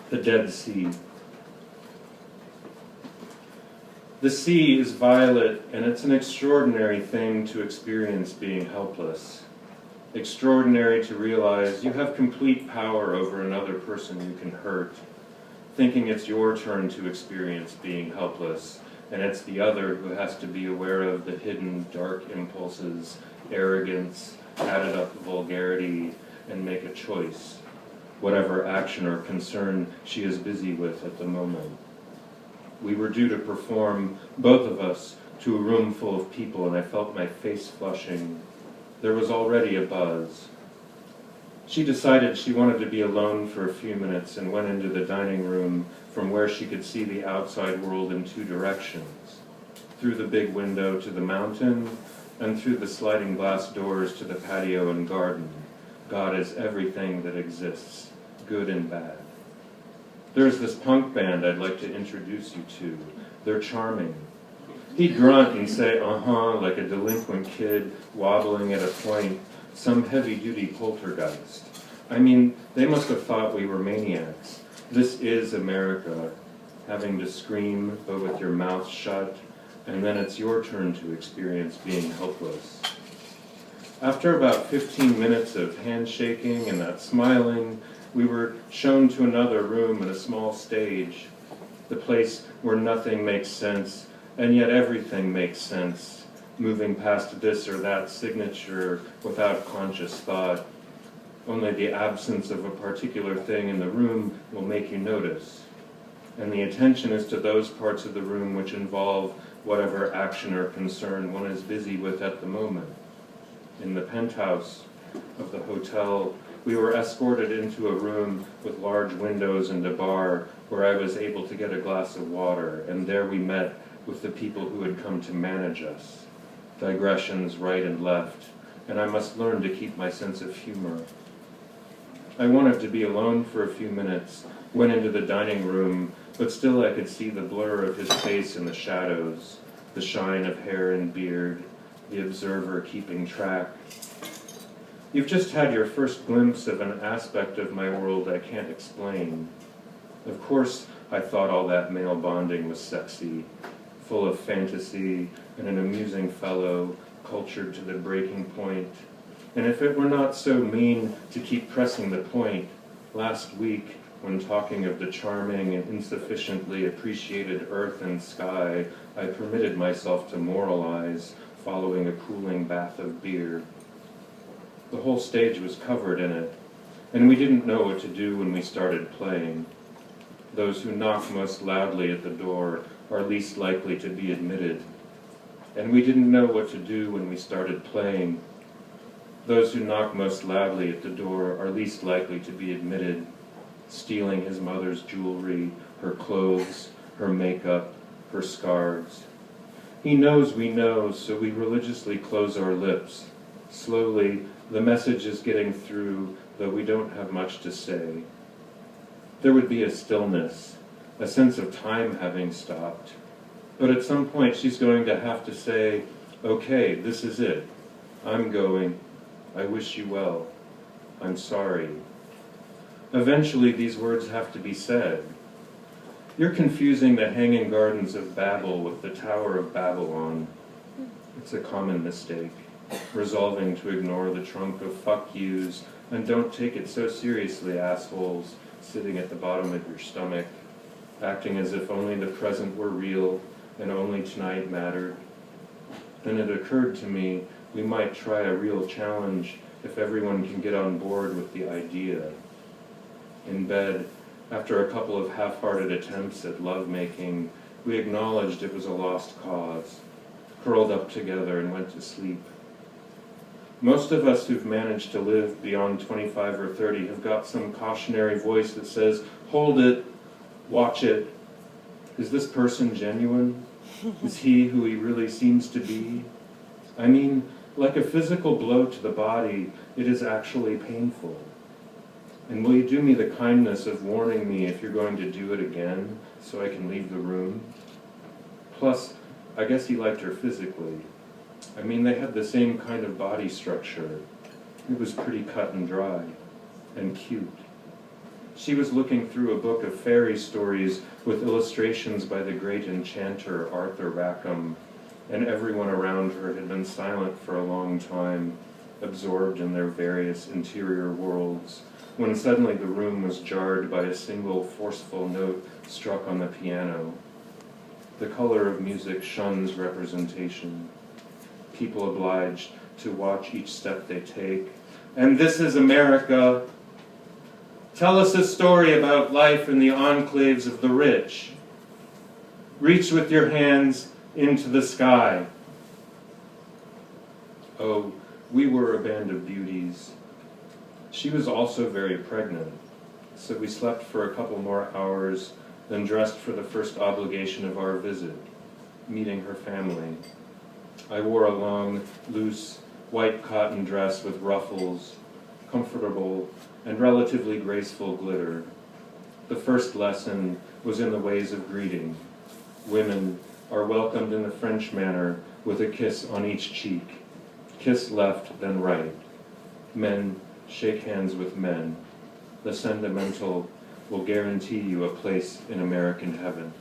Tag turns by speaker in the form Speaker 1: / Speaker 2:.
Speaker 1: The Dead Sea. The sea is violet, and it's an extraordinary thing to experience being helpless. Extraordinary to realize you have complete power over another person you can hurt, thinking it's your turn to experience being helpless, and it's the other who has to be aware of the hidden dark impulses, arrogance, added up vulgarity, and make a choice, whatever action or concern she is busy with at the moment. We were due to perform, both of us, to a room full of people, and I felt my face flushing. There was already a buzz. She decided she wanted to be alone for a few minutes and went into the dining room from where she could see the outside world in two directions, through the big window to the mountain and through the sliding glass doors to the patio and garden. God is everything that exists, good and bad. There's this punk band I'd like to introduce you to. They're charming. He'd grunt and say, uh-huh, like a delinquent kid wobbling at a point, some heavy-duty poltergeist. I mean, they must have thought we were maniacs. This is America, having to scream, but with your mouth shut, and then it's your turn to experience being helpless. After about 15 minutes of handshaking and that smiling, we were shown to another room and a small stage, the place where nothing makes sense, and yet everything makes sense, moving past this or that signature without conscious thought. Only the absence of a particular thing in the room will make you notice. And the attention is to those parts of the room which involve whatever action or concern one is busy with at the moment. In the penthouse of the hotel, we were escorted into a room with large windows and a bar where I was able to get a glass of water, and there we met with the people who had come to manage us. Digressions right and left, and I must learn to keep my sense of humor. I wanted to be alone for a few minutes, went into the dining room, but still I could see the blur of his face in the shadows, the shine of hair and beard, the observer keeping track. You've just had your first glimpse of an aspect of my world I can't explain. Of course, I thought all that male bonding was sexy, full of fantasy, and an amusing fellow, cultured to the breaking point. And if it were not so mean to keep pressing the point, last week, when talking of the charming and insufficiently appreciated earth and sky, I permitted myself to moralize, following a cooling bath of beer. The whole stage was covered in it, and we didn't know what to do when we started playing. Those who knock most loudly at the door are least likely to be admitted. And we didn't know what to do when we started playing. Those who knock most loudly at the door are least likely to be admitted, stealing his mother's jewelry, her clothes, her makeup, her scarves. He knows we know, so we religiously close our lips. Slowly, the message is getting through, though we don't have much to say. There would be a stillness, a sense of time having stopped. But at some point she's going to have to say, okay, this is it. I'm going. I wish you well. I'm sorry. Eventually these words have to be said. You're confusing the Hanging Gardens of Babel with the Tower of Babylon. It's a common mistake, resolving to ignore the trunk of fuck yous and don't take it so seriously, assholes, sitting at the bottom of your stomach, acting as if only the present were real and only tonight mattered. Then it occurred to me we might try a real challenge if everyone can get on board with the idea. In bed, after a couple of half-hearted attempts at love-making, we acknowledged it was a lost cause, curled up together and went to sleep. Most of us who've managed to live beyond 25 or 30 have got some cautionary voice that says, hold it, watch it. Is this person genuine? Is he who he really seems to be? I mean, like a physical blow to the body, it is actually painful. And will you do me the kindness of warning me if you're going to do it again, so I can leave the room? Plus, I guess he liked her physically. I mean, they had the same kind of body structure. It was pretty cut and dry, and cute. She was looking through a book of fairy stories with illustrations by the great enchanter Arthur Rackham, and everyone around her had been silent for a long time, absorbed in their various interior worlds, when suddenly the room was jarred by a single forceful note struck on the piano. The color of music shuns representation. People obliged to watch each step they take. And this is America. Tell us a story about life in the enclaves of the rich. Reach with your hands into the sky. Oh, we were a band of beauties. She was also very pregnant, so we slept for a couple more hours, then dressed for the first obligation of our visit, meeting her family. I wore a long, loose, white cotton dress with ruffles, comfortable and relatively graceful glitter. The first lesson was in the ways of greeting. Women are welcomed in the French manner with a kiss on each cheek. Kiss left, then right. Men shake hands with men. The sentimental will guarantee you a place in American heaven.